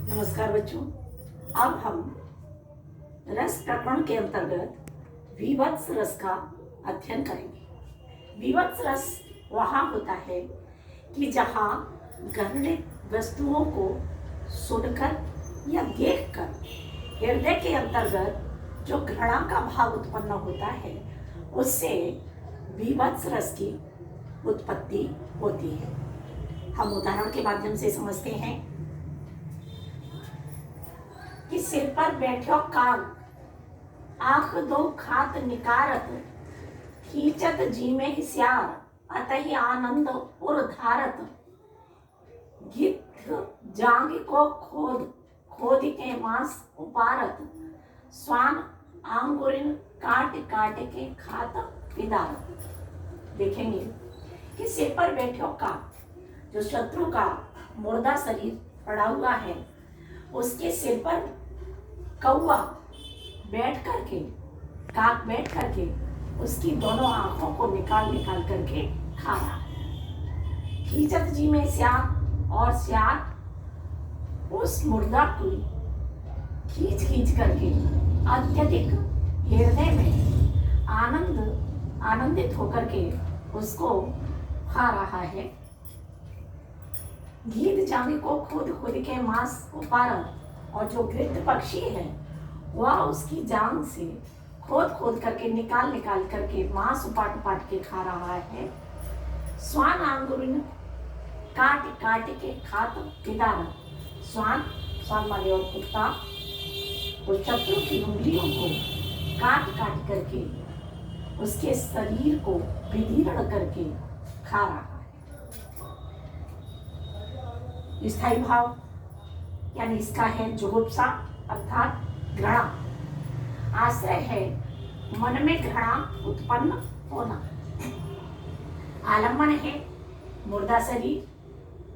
नमस्कार बच्चों। अब हम रस प्रकरण के अंतर्गत विभत्स रस का अध्ययन करेंगे। विभत्स रस वहाँ होता है कि जहाँ घृणित वस्तुओं को सुनकर या देखकर हृदय के अंतर्गत जो घृणा का भाव उत्पन्न होता है, उससे विभत्स रस की उत्पत्ति होती है। हम उदाहरण के माध्यम से समझते हैं कि सिर पर बैठो काग, आंख दो खात निकारत, खींचत जी में हिस्यार, अतहि आनंद उर धारत, गिद्ध जांग को खोद खोद के मांस उपारत, स्वान आंगुरिन काट काट के खात पिदारत। देखेंगे कि सिर पर बैठो काग, जो शत्रु का मुर्दा शरीर पड़ा हुआ है, उसके सिर पर कौवा बैठ करके, काक बैठ करके उसकी दोनों आंखों को निकाल निकाल करके खा रहा है। खींचत जी में स्यार, और स्यार उस मुर्दा को खींच खींच करके अत्यधिक हृदय में आनंदित होकर के उसको खा रहा है। गीध जांघ को खुद खुद के मांस उपारन, और जो गिद्ध पक्षी है वह उसकी जांघ से खोद खोद करके निकाल निकाल करके मांस उपाट उपाट के खा रहा है। स्वान आंगुरिन काट काट के खात पिदारत, स्वान वाले और कुत्ता उस शत्रु की उंगलियों को काट काट करके उसके शरीर को विदीर्ण करके खा रहा है। स्थायी भाव यानी इसका है जुगुप्सा अर्थात घृणा। आश्रय है मन में घृणा उत्पन्न होना। आलम्बन है मुर्दा शरीर।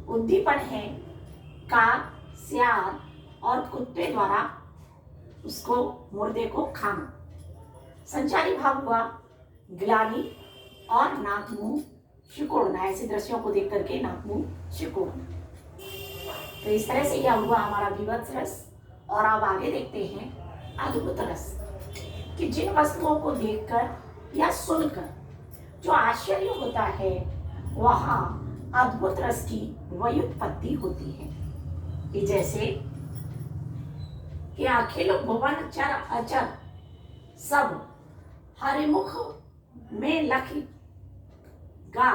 उद्दीपन है काग, सियार और कुत्ते द्वारा उसको मुर्दे को खाना। संचारी भाव हुआ ग्लानि और नाक मुंह सिकोड़ना। ऐसे दृश्यों को देख करके नाक मुंह सिकोड़ना। तो इस तरह से यह हुआ हमारा विभत्स रस। और अब आगे देखते हैं अद्भुत रस, कि जिन वस्तुओं को देखकर या सुनकर जो आश्चर्य होता है, वहां अद्भुत रस की व्युत्पत्ति होती है। कि जैसे कि अखिल भुवन चर अचर सब हरिमुख में लखी गा।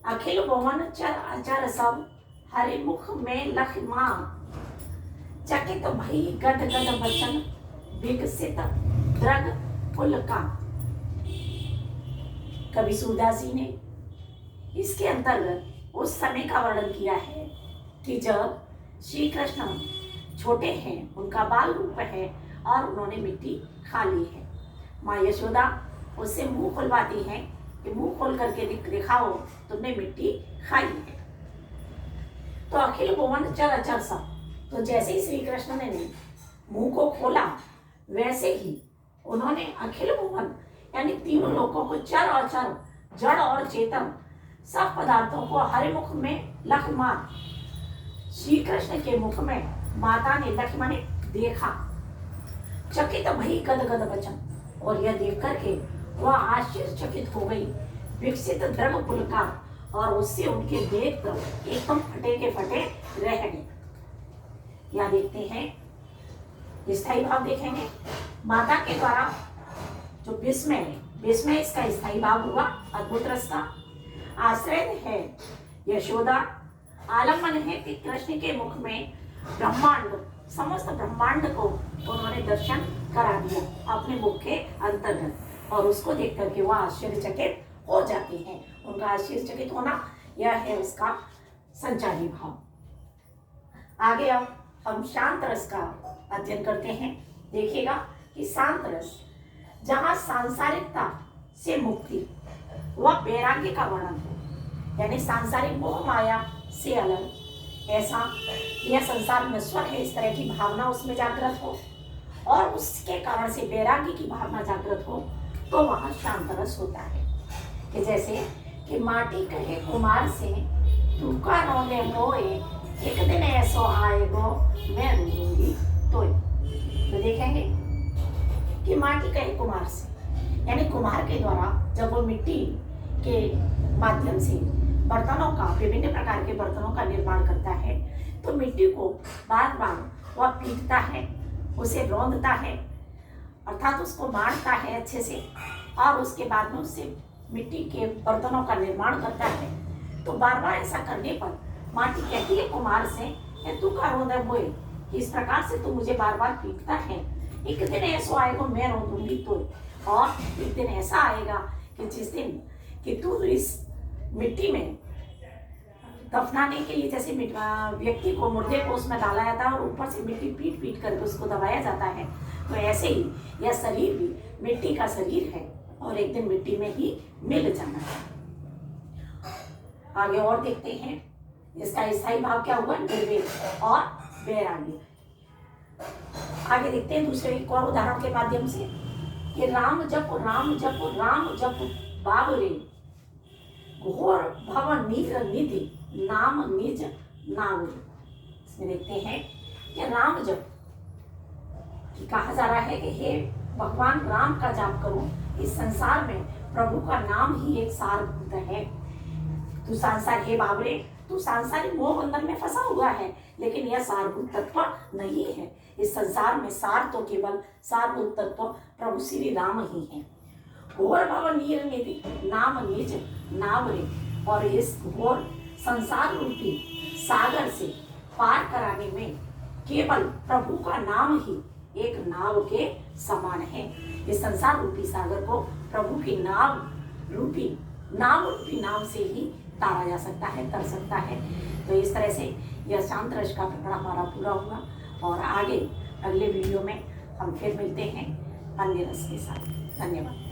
अखिल भुवन चर अचर सब हरिमुख में लखमा, चकित भई गद गद वचन विकसित द्रग पुलका। कवि सूरदास जी ने इसके अंतर्गत उस समय का वर्णन किया है कि जब श्री कृष्ण छोटे हैं, उनका बाल रूप है और उन्होंने मिट्टी खा ली है। माँ यशोदा उससे मुंह खुलवाती हैं कि मुंह खोल करके दिखाओ, तुमने मिट्टी खाई है। तो अखिल भुवन चर अचर सब, तो जैसे ही श्री कृष्ण ने मुंह को खोला, वैसे ही उन्होंने अखिल भुवन यानी तीनों लोगों को, चर और चर, जड़ और चेतन, सब पदार्थों को हरिमुख में लख मार। श्री कृष्ण के मुख में माता ने लख माने देखा। चकित भई गद गद वचन, और यह देख करके वह आश्चर्यचकित हो गई। विकसित द्रग पुलका, और उससे उनके देख एकदम फटे के फटे रह गए। यहाँ देखते हैं स्थायी भाव देखेंगे। माता के द्वारा जो विस्मय इसका स्थायी भाव हुआ अद्भुत रस का। आश्रय है यशोदा। आलम्बन है कि कृष्ण के मुख में ब्रह्मांड, समस्त ब्रह्मांड को उन्होंने दर्शन करा दिया अपने मुख के अंतर्गत, और उसको देख करके वह आश्चर्यचकित हो जाती हैं। उनका आश्चर्यचकित होना यह है उसका संचारी भाव। आगे अब हम शांत रस का अध्ययन करते हैं। देखिएगा कि शांत रस जहाँ सांसारिकता से मुक्ति व वैराग्य का वर्णन हो, यानी सांसारिक मोह माया से अलग, ऐसा यह संसार नश्वर है, इस तरह की भावना उसमें जागृत हो और उसके कारण से वैराग्य की भावना जागृत हो, तो वहाँ शांत रस होता है। कि जैसे कि माटी कहे कुमार से, तू का रोने मोए, एक दिन ऐसा ऐसो आएगो मैं रूंगी तो देखेंगे कि माटी का एक कुम्हार से, यानी कुम्हार के द्वारा जब वो मिट्टी के माध्यम से बर्तनों का, विभिन्न प्रकार के बर्तनों का निर्माण करता है, तो मिट्टी को बार बार वह पीटता है, उसे रौंदता है, अर्थात उसको मारता है अच्छे से, और उसके बाद में उससे मिट्टी के बर्तनों का निर्माण करता है। तो बार बार ऐसा करने पर माटी कहती है कुम्हार से, तू का रोंद बोए, इस प्रकार से तू मुझे बार बार पीटता है, एक दिन ऐसा आएगा मैं रोंदूंगी तो, और एक दिन ऐसा आएगा कि जिस दिन कि तू इस मिट्टी में दफनाने के लिए, जैसे व्यक्ति को, मुर्दे को उसमें डाला जाता है और ऊपर से मिट्टी पीट पीट करके उसको दबाया जाता है, तो ऐसे ही यह शरीर भी मिट्टी का शरीर है और एक दिन मिट्टी में ही मिल जाना है। आगे और देखते हैं इसका स्थायी भाव क्या हुआ, निर्वेद और वैराग्य। आगे देखते हैं दूसरे एक और उदाहरण के माध्यम से कि राम जप राम जप राम जप बाबरे, घोर भव नीर निधि नाम निज नावरे। इसमें देखते हैं कि राम जप कि कहा जा रहा है कि हे भगवान राम का जाप करो, इस संसार में प्रभु का नाम ही एक सारभूत है। तू संसार, हे बाबरे, तू सांसारिक मोह बंधन में फंसा हुआ है, लेकिन यह सारभूत तत्व नहीं है। इस संसार में सार तो केवल सारभूत तत्व प्रभु श्री राम ही है। घोर भव नीर निधि नाम निज नावरे, और इस घोर संसार रूपी सागर से पार कराने में केवल प्रभु का नाम ही एक नाव के समान है। इस संसार रूपी सागर को प्रभु की नाम रूपी नाम से ही तारा जा सकता है, तर सकता है। तो इस तरह से यह शांत रस का प्रकरण हमारा पूरा हुआ, और आगे अगले वीडियो में हम फिर मिलते हैं अन्य रस के साथ। धन्यवाद।